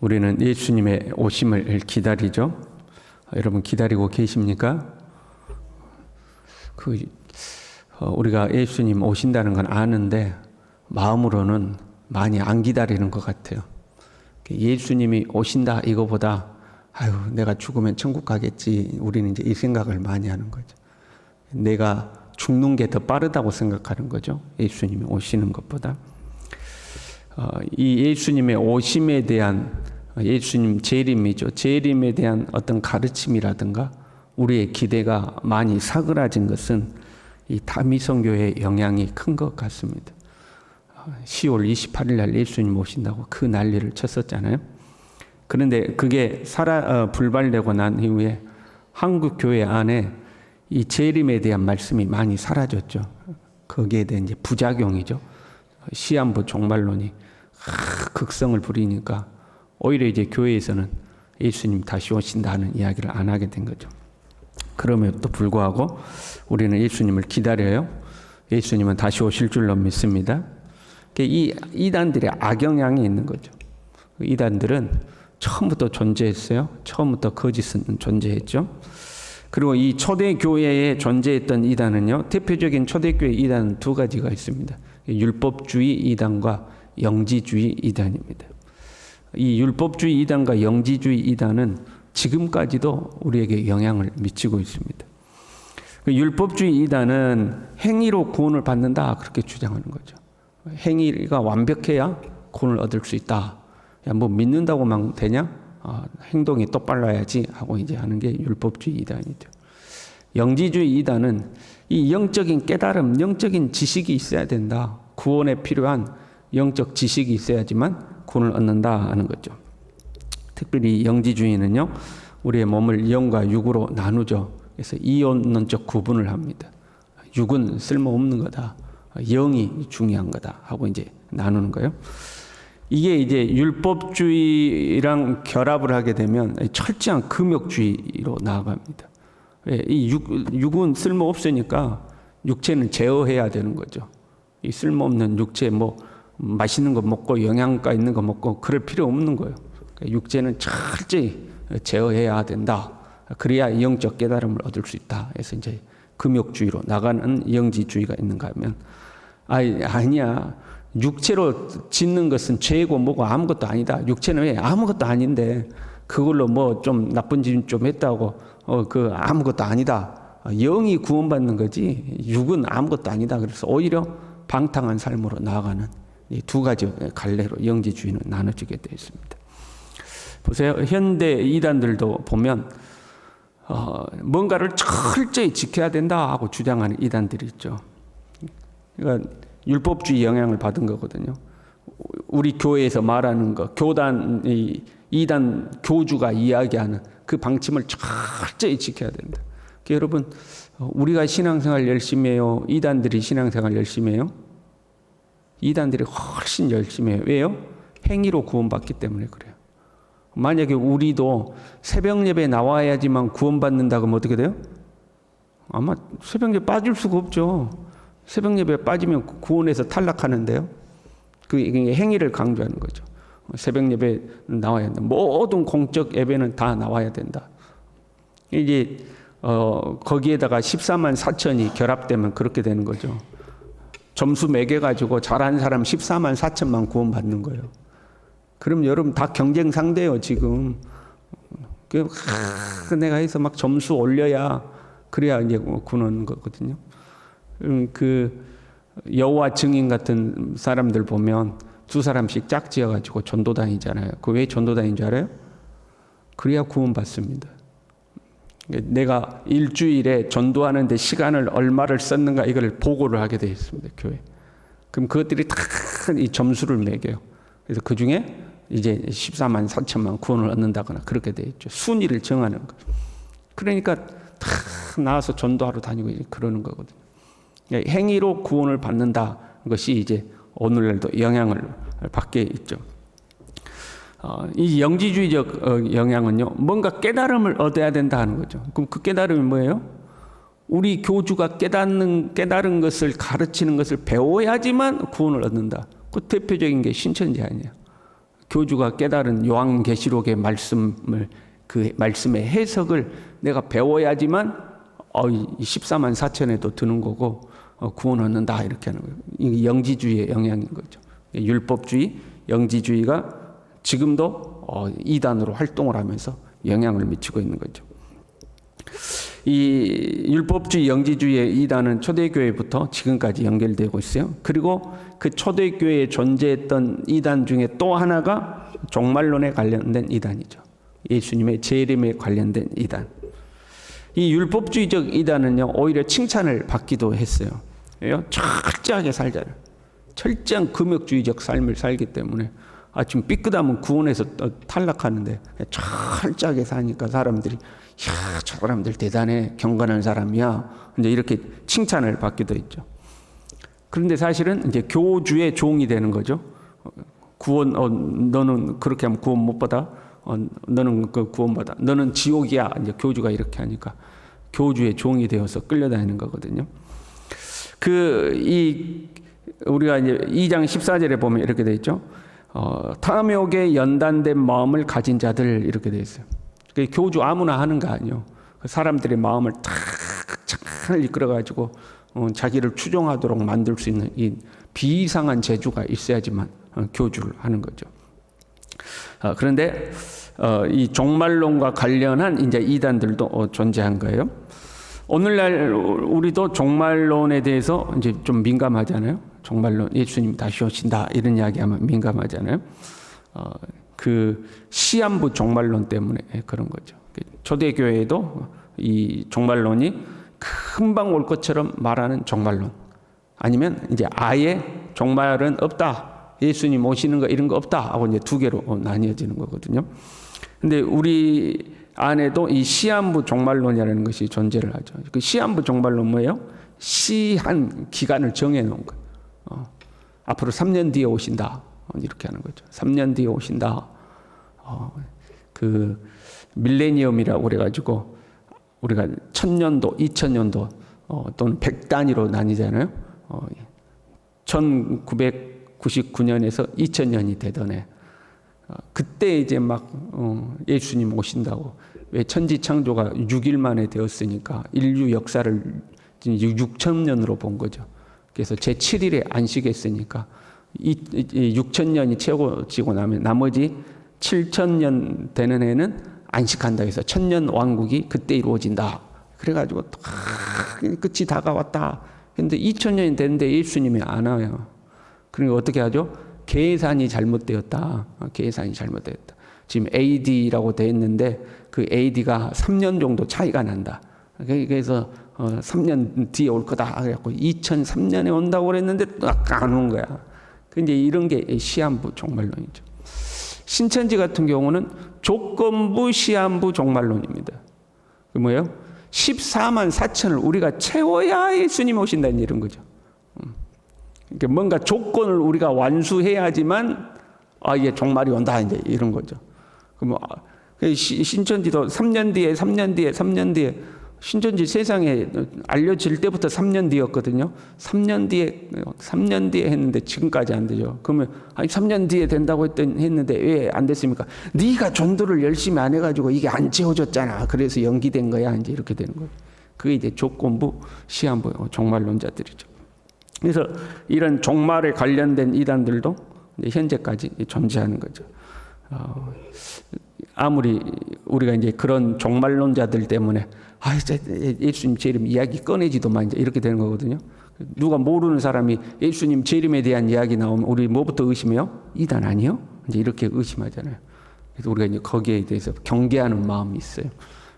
우리는 예수님의 오심을 기다리죠. 여러분 기다리고 계십니까? 우리가 예수님 오신다는 건 아는데 마음으로는 많이 안 기다리는 것 같아요. 예수님이 오신다 이거보다 아유 내가 죽으면 천국 가겠지, 우리는 이제 이 생각을 많이 하는 거죠. 내가 죽는 게 더 빠르다고 생각하는 거죠. 예수님이 오시는 것보다. 이 예수님의 오심에 대한, 예수님 재림이죠. 재림에 대한 어떤 가르침이라든가 우리의 기대가 많이 사그라진 것은 이 다미성교의 영향이 큰 것 같습니다. 10월 28일 날 예수님 오신다고 그 난리를 쳤었잖아요. 그런데 그게 불발되고 난 이후에 한국 교회 안에 이 재림에 대한 말씀이 많이 사라졌죠. 거기에 대한 이제 부작용이죠. 시한부 종말론이 극성을 부리니까 오히려 이제 교회에서는 예수님 다시 오신다는 이야기를 안 하게 된 거죠. 그럼에도 불구하고 우리는 예수님을 기다려요. 예수님은 다시 오실 줄로 믿습니다. 이 이단들의 악영향이 있는 거죠. 이단들은 처음부터 존재했어요. 처음부터 거짓은 존재했죠. 그리고 이 초대교회에 존재했던 이단은요, 대표적인 초대교회 이단은 두 가지가 있습니다. 율법주의 이단과 영지주의 이단입니다. 이 율법주의 이단과 영지주의 이단은 지금까지도 우리에게 영향을 미치고 있습니다. 율법주의 이단은 행위로 구원을 받는다 그렇게 주장하는 거죠. 행위가 완벽해야 구원을 얻을 수 있다. 야, 뭐 믿는다고만 되냐? 행동이 똑바로야지 하고 이제 하는 게 율법주의 이단이죠. 영지주의 이단은 이 영적인 깨달음, 영적인 지식이 있어야 된다. 구원에 필요한 영적 지식이 있어야지만 구원을 얻는다 하는 거죠. 특별히 영지주의는요, 우리의 몸을 영과 육으로 나누죠. 그래서 이원론적 구분을 합니다. 육은 쓸모없는 거다. 영이 중요한 거다 하고 이제 나누는 거예요. 이게 이제 율법주의랑 결합을 하게 되면 철저한 금욕주의로 나아갑니다. 이 육은 쓸모 없으니까 육체는 제어해야 되는 거죠. 이 쓸모없는 육체, 뭐 맛있는 거 먹고 영양가 있는 거 먹고 그럴 필요 없는 거예요. 육체는 철저히 제어해야 된다. 그래야 영적 깨달음을 얻을 수 있다. 그래서 이제 금욕주의로 나가는 영지주의가 있는가 하면 아니야. 육체로 짓는 것은 죄고 뭐고 아무것도 아니다. 육체는 왜 아무것도 아닌데 그걸로 뭐 좀 나쁜 짓 좀 했다고 그 아무것도 아니다. 영이 구원받는 거지 육은 아무것도 아니다. 그래서 오히려 방탕한 삶으로 나아가는 이 두 가지 갈래로 영지주의는 나눠지게 되어 있습니다. 보세요. 현대 이단들도 보면 뭔가를 철저히 지켜야 된다 하고 주장하는 이단들이 있죠. 그러니까 율법주의 영향을 받은 거거든요. 우리 교회에서 말하는 거, 이단 교주가 이야기하는 그 방침을 철저히 지켜야 된다. 그러니까 여러분, 우리가 신앙생활 열심히 해요? 이단들이 신앙생활 열심히 해요? 이단들이 훨씬 열심히 해요. 왜요? 행위로 구원받기 때문에 그래요. 만약에 우리도 새벽 예배에 나와야지만 구원받는다 그러면 어떻게 돼요? 아마 새벽 예배 빠질 수가 없죠. 새벽 예배에 빠지면 구원에서 탈락하는데요. 그게 행위를 강조하는 거죠. 새벽 예배에 나와야 된다. 모든 공적 예배는 다 나와야 된다. 이제 거기에다가 14만 4천이 결합되면 그렇게 되는 거죠. 점수 매겨가지고 잘하는 사람 14만 4천만 구원받는 거예요. 그럼 여러분 다 경쟁 상대예요 지금. 내가 해서 막 점수 올려야 그래야 이제 구원 거거든요. 그 여호와 증인 같은 사람들 보면 두 사람씩 짝지어가지고 전도 다니잖아요. 그 왜 전도 다니는 줄 알아요? 그래야 구원받습니다. 내가 일주일에 전도하는데 시간을 얼마를 썼는가 이걸 보고를 하게 되어 있습니다. 교회. 그럼 그것들이 다 이 점수를 매겨요. 그래서 그 중에 이제 14만 4천만 구원을 얻는다거나 그렇게 되어 있죠. 순위를 정하는 거. 그러니까 다 나와서 전도하러 다니고 그러는 거거든요. 행위로 구원을 받는다 것이 이제 오늘날도 영향을 받게 있죠. 이 영지주의적 영향은요, 뭔가 깨달음을 얻어야 된다 하는 거죠. 그럼 그 깨달음이 뭐예요? 우리 교주가 깨달은 것을 가르치는 것을 배워야지만 구원을 얻는다. 그 대표적인 게 신천지 아니에요. 교주가 깨달은 요한계시록의 말씀을 그 말씀의 해석을 내가 배워야지만 14만 4천에도 드는 거고 구원 얻는다 이렇게 하는 거예요. 이게 영지주의의 영향인 거죠. 율법주의, 영지주의가 지금도 이단으로 활동을 하면서 영향을 미치고 있는 거죠. 이 율법주의, 영지주의의 이단은 초대교회부터 지금까지 연결되고 있어요. 그리고 그 초대교회에 존재했던 이단 중에 또 하나가 종말론에 관련된 이단이죠. 예수님의 재림에 관련된 이단. 이 율법주의적 이단은요, 오히려 칭찬을 받기도 했어요. 철저하게 살잖아요. 철저한 금욕주의적 삶을 살기 때문에 지금 삐끗하면 구원에서 탈락하는데 철저하게 사니까 사람들이 저 사람들 대단해, 경건한 사람이야, 이제 이렇게 칭찬을 받기도 했죠. 그런데 사실은 이제 교주의 종이 되는 거죠. 구원, 너는 그렇게 하면 구원 못 받아. 너는 그 구원 받아. 너는 지옥이야. 이제 교주가 이렇게 하니까 교주의 종이 되어서 끌려다니는 거거든요. 우리가 이제 2장 14절에 보면 이렇게 돼 있죠. 탐욕에 연단된 마음을 가진 자들 이렇게 돼 있어요. 교주 아무나 하는 거 아니에요. 사람들의 마음을 탁 이끌어가지고 자기를 추종하도록 만들 수 있는 이 비이상한 재주가 있어야지만 교주를 하는 거죠. 그런데 이 종말론과 관련한 이제 이단들도 존재한 거예요. 오늘날 우리도 종말론에 대해서 이제 좀 민감하잖아요. 종말론, 예수님 다시 오신다 이런 이야기하면 민감하잖아요. 그 시한부 종말론 때문에 그런 거죠. 초대교회에도 이 종말론이 금방 올 것처럼 말하는 종말론, 아니면 이제 아예 종말은 없다, 예수님 오시는 거 이런 거 없다 하고 이제 두 개로 나뉘어지는 거거든요. 근데 우리 안에도 이 시한부 종말론이라는 것이 존재를 하죠. 그 시한부 종말론 뭐예요? 시한 기간을 정해 놓은 거예요. 앞으로 3년 뒤에 오신다 이렇게 하는 거죠. 3년 뒤에 오신다. 그 밀레니엄이라고 그래가지고 우리가 1000년도, 2000년도 또는 100단위로 나뉘잖아요. 1999년에서 2000년이 되던 그때 이제 막 예수님 오신다고. 왜 천지창조가 6일 만에 되었으니까 인류 역사를 6000년으로 본 거죠. 그래서 제7일에 안식했으니까 6000년이 채워지고 나면 나머지 7000년 되는 해는 안식한다 해서 천년 왕국이 그때 이루어진다. 그래가지고 끝이 다가왔다. 근데 2000년이 됐는데 예수님이 안 와요. 그러니까 어떻게 하죠? 계산이 잘못되었다. 계산이 잘못되었다. 지금 AD라고 되어 있는데 그 AD가 3년 정도 차이가 난다. 그래서 3년 뒤에 올 거다. 그래갖고 2003년에 온다고 그랬는데 안 온 거야. 근데 이런 게 시한부 종말론이죠. 신천지 같은 경우는 조건부 시한부 종말론입니다. 그 뭐예요? 14만 4천을 우리가 채워야 예수님 오신다는 이런 거죠. 그러니까 뭔가 조건을 우리가 완수해야지만 이게 종말이 온다 이제 이런 거죠. 그럼 신천지도 3년 뒤에 신천지 세상에 알려질 때부터 3년 뒤였거든요. 3년 뒤에 했는데 지금까지 안 되죠. 그러면 3년 뒤에 된다고 했는데 왜 안 됐습니까? 네가 전도를 열심히 안 해가지고 이게 안 채워졌잖아. 그래서 연기된 거야. 이제 이렇게 되는 거예요. 그게 이제 조건부, 시한부, 종말론자들이죠. 그래서 이런 종말에 관련된 이단들도 현재까지 존재하는 거죠. 아무리 우리가 이제 그런 종말론자들 때문에 예수님 재림 이야기 꺼내지도 마 이제 이렇게 되는 거거든요. 누가 모르는 사람이 예수님 재림에 대한 이야기 나오면 우리 뭐부터 의심해요? 이단 아니요? 이제 이렇게 의심하잖아요. 그래서 우리가 이제 거기에 대해서 경계하는 마음이 있어요.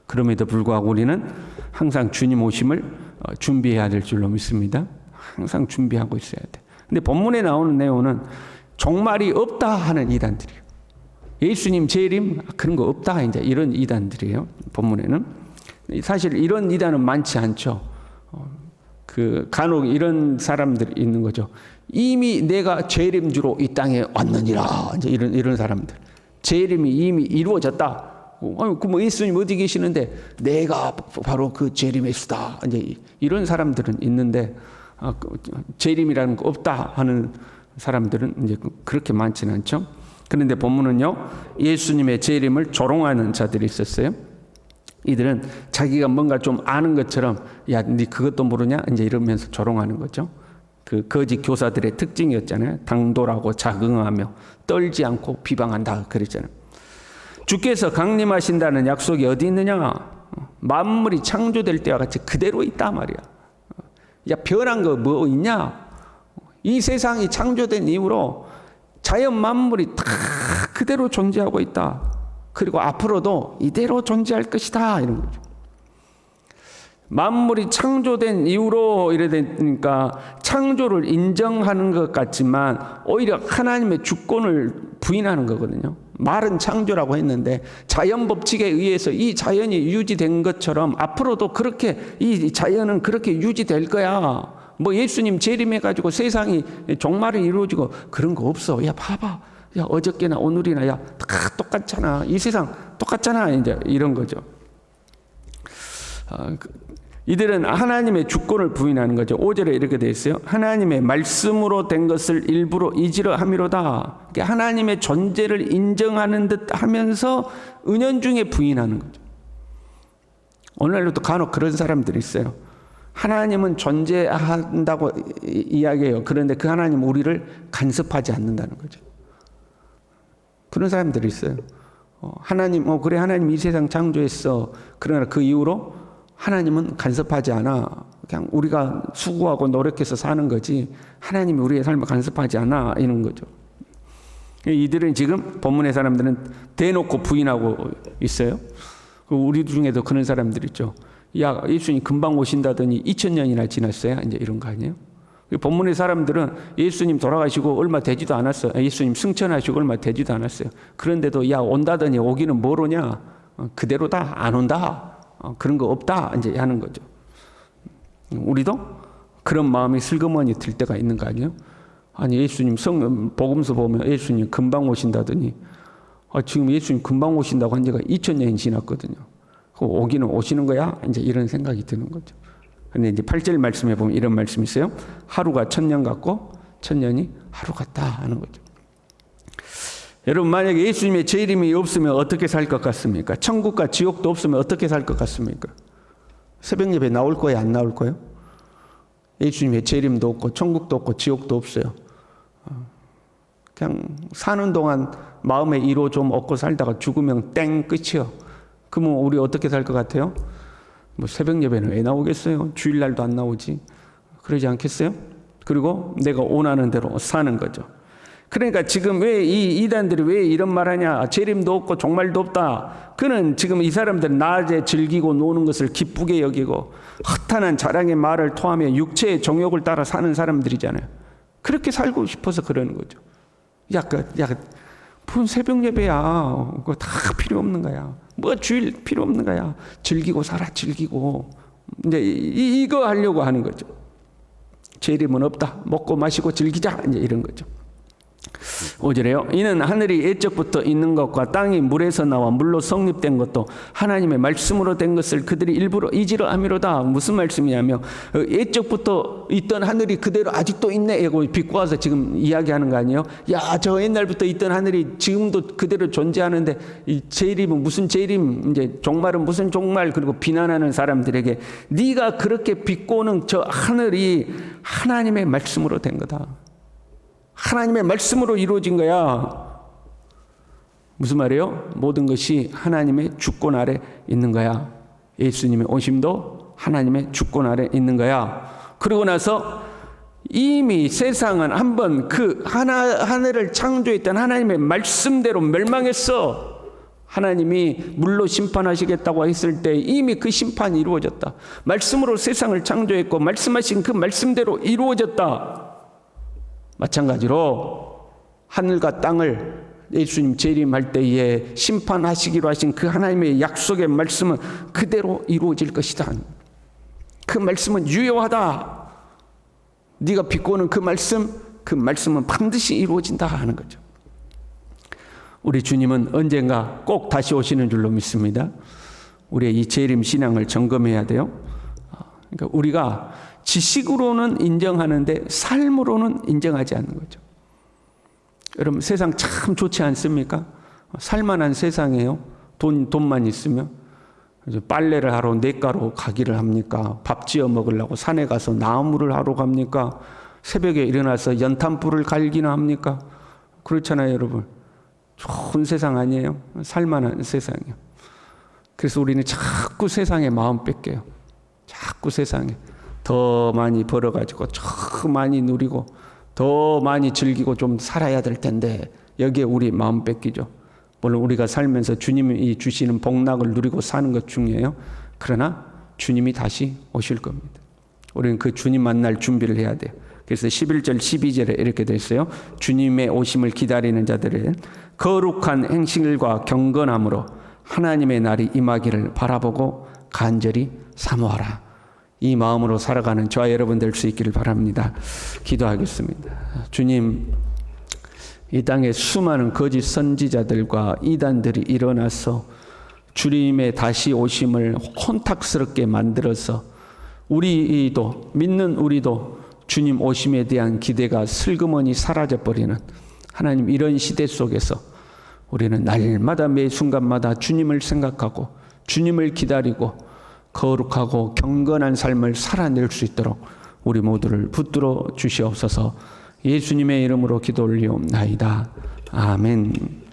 그럼에도 불구하고 우리는 항상 주님 오심을 준비해야 될 줄로 믿습니다. 항상 준비하고 있어야 돼. 근데 본문에 나오는 내용은 종말이 없다 하는 이단들이에요. 예수님 재림 그런 거 없다 이제 이런 이단들이에요. 본문에는 사실 이런 이단은 많지 않죠. 간혹 이런 사람들이 있는 거죠. 이미 내가 재림주로 이 땅에 왔느니라 이제 이런 사람들. 재림이 이미 이루어졌다. 그럼 예수님 어디 계시는데 내가 바로 그 재림의 수다. 이제 이런 사람들은 있는데 재림이라는 거 없다 하는 사람들은 이제 그렇게 많지는 않죠. 그런데 본문은요, 예수님의 재림을 조롱하는 자들이 있었어요. 이들은 자기가 뭔가 좀 아는 것처럼, 야, 네 그것도 모르냐? 이제 이러면서 조롱하는 거죠. 그 거짓 교사들의 특징이었잖아요. 당돌하고 자긍하며 떨지 않고 비방한다 그랬잖아요. 주께서 강림하신다는 약속이 어디 있느냐? 만물이 창조될 때와 같이 그대로 있다 말이야. 야, 변한 거 뭐 있냐? 이 세상이 창조된 이후로 자연 만물이 다 그대로 존재하고 있다. 그리고 앞으로도 이대로 존재할 것이다. 이런 거죠. 만물이 창조된 이후로 이래 되니까 창조를 인정하는 것 같지만 오히려 하나님의 주권을 부인하는 거거든요. 말은 창조라고 했는데 자연 법칙에 의해서 이 자연이 유지된 것처럼 앞으로도 그렇게 이 자연은 그렇게 유지될 거야. 뭐 예수님 재림해가지고 세상이 종말이 이루어지고 그런 거 없어. 야, 봐봐. 야, 어저께나 오늘이나 야, 다 똑같잖아. 이 세상 똑같잖아. 이제 이런 거죠. 이들은 하나님의 주권을 부인하는 거죠. 5절에 이렇게 되어 있어요. 하나님의 말씀으로 된 것을 일부러 잊으려 함이로다. 하나님의 존재를 인정하는 듯 하면서 은연중에 부인하는 거죠. 오늘날도 간혹 그런 사람들이 있어요. 하나님은 존재한다고 이야기해요. 그런데 그 하나님 우리를 간섭하지 않는다는 거죠. 그런 사람들이 있어요. 하나님, 그래, 하나님 이 세상 창조했어. 그러나 그 이후로 하나님은 간섭하지 않아. 그냥 우리가 수고하고 노력해서 사는 거지 하나님이 우리의 삶을 간섭하지 않아. 이런 거죠. 이들은 지금 본문의 사람들은 대놓고 부인하고 있어요. 우리 중에도 그런 사람들 있죠. 야, 예수님 금방 오신다더니 2000년이나 지났어요. 이제 이런 거 아니에요? 본문의 사람들은 예수님 돌아가시고 얼마 되지도 않았어요. 예수님 승천하시고 얼마 되지도 않았어요. 그런데도 야, 온다더니 오기는 뭘 오냐? 그대로다. 안 온다. 그런 거 없다. 이제 하는 거죠. 우리도 그런 마음이 슬그머니 들 때가 있는 거 아니에요? 아니, 예수님 복음서 보면 예수님 금방 오신다더니 지금 예수님 금방 오신다고 한 지가 2000년이 지났거든요. 오기는 오시는 거야? 이제 이런 생각이 드는 거죠. 근데 이제 8절 말씀에 보면 이런 말씀이 있어요. 하루가 1000년 같고 1000년이 하루 같다 하는 거죠. 여러분, 만약에 예수님의 재림이 없으면 어떻게 살 것 같습니까? 천국과 지옥도 없으면 어떻게 살 것 같습니까? 새벽 예배 나올 거예요? 안 나올 거예요? 예수님의 재림도 없고 천국도 없고 지옥도 없어요. 그냥 사는 동안 마음의 이로 좀 얻고 살다가 죽으면 땡 끝이요. 그러면 우리 어떻게 살 것 같아요? 뭐 새벽 예배는 왜 나오겠어요? 주일날도 안 나오지. 그러지 않겠어요? 그리고 내가 원하는 대로 사는 거죠. 그러니까 지금 왜 이 이단들이 왜 이런 말하냐? 재림도 없고 종말도 없다. 그는 지금 이 사람들은 낮에 즐기고 노는 것을 기쁘게 여기고 허탄한 자랑의 말을 토하며 육체의 정욕을 따라 사는 사람들이잖아요. 그렇게 살고 싶어서 그러는 거죠. 무슨 새벽 예배야? 그거 다 필요 없는 거야. 뭐 주일 필요 없는 거야. 즐기고 살아, 즐기고. 이제 이거 하려고 하는 거죠. 재림은 없다. 먹고 마시고 즐기자. 이제 이런 거죠. 5절에요. 이는 하늘이 옛적부터 있는 것과 땅이 물에서 나와 물로 성립된 것도 하나님의 말씀으로 된 것을 그들이 일부러 잊으려 함이로다. 무슨 말씀이냐면 옛적부터 있던 하늘이 그대로 아직도 있네. 이거 비꼬아서 지금 이야기하는 거 아니에요? 야, 저 옛날부터 있던 하늘이 지금도 그대로 존재하는데 이 재림은 무슨 재림, 이제 종말은 무슨 종말, 그리고 비난하는 사람들에게 네가 그렇게 비꼬는 저 하늘이 하나님의 말씀으로 된 거다. 하나님의 말씀으로 이루어진 거야. 무슨 말이에요? 모든 것이 하나님의 주권 아래 있는 거야. 예수님의 오심도 하나님의 주권 아래 있는 거야. 그러고 나서 이미 세상은 한번 그 하늘을 창조했던 하나님의 말씀대로 멸망했어. 하나님이 물로 심판하시겠다고 했을 때 이미 그 심판이 이루어졌다. 말씀으로 세상을 창조했고 말씀하신 그 말씀대로 이루어졌다. 마찬가지로 하늘과 땅을 예수님 재림할 때에 심판하시기로 하신 그 하나님의 약속의 말씀은 그대로 이루어질 것이다. 그 말씀은 유효하다. 네가 비꼬는 그 말씀은 반드시 이루어진다 하는 거죠. 우리 주님은 언젠가 꼭 다시 오시는 줄로 믿습니다. 우리의 이 재림 신앙을 점검해야 돼요. 그러니까 우리가 지식으로는 인정하는데 삶으로는 인정하지 않는 거죠. 여러분 세상 참 좋지 않습니까? 살만한 세상이에요. 돈만 있으면. 빨래를 하러 냇가로 가기를 합니까? 밥 지어 먹으려고 산에 가서 나무를 하러 갑니까? 새벽에 일어나서 연탄불을 갈기나 합니까? 그렇잖아요, 여러분. 좋은 세상 아니에요? 살만한 세상이요. 그래서 우리는 자꾸 세상에 마음 뺏겨요. 자꾸 세상에 더 많이 벌어가지고 더 많이 누리고 더 많이 즐기고 좀 살아야 될 텐데 여기에 우리 마음 뺏기죠. 물론 우리가 살면서 주님이 주시는 복락을 누리고 사는 것 중요해요. 그러나 주님이 다시 오실 겁니다. 우리는 그 주님 만날 준비를 해야 돼요. 그래서 11절 12절에 이렇게 돼 있어요. 주님의 오심을 기다리는 자들은 거룩한 행실과 경건함으로 하나님의 날이 임하기를 바라보고 간절히 사모하라. 이 마음으로 살아가는 저와 여러분 될 수 있기를 바랍니다. 기도하겠습니다. 주님, 이 땅에 수많은 거짓 선지자들과 이단들이 일어나서 주님의 다시 오심을 혼탁스럽게 만들어서 우리도 믿는 우리도 주님 오심에 대한 기대가 슬그머니 사라져버리는 하나님 이런 시대 속에서 우리는 날마다 매 순간마다 주님을 생각하고 주님을 기다리고 거룩하고 경건한 삶을 살아낼 수 있도록 우리 모두를 붙들어 주시옵소서. 예수님의 이름으로 기도 올리옵나이다. 아멘.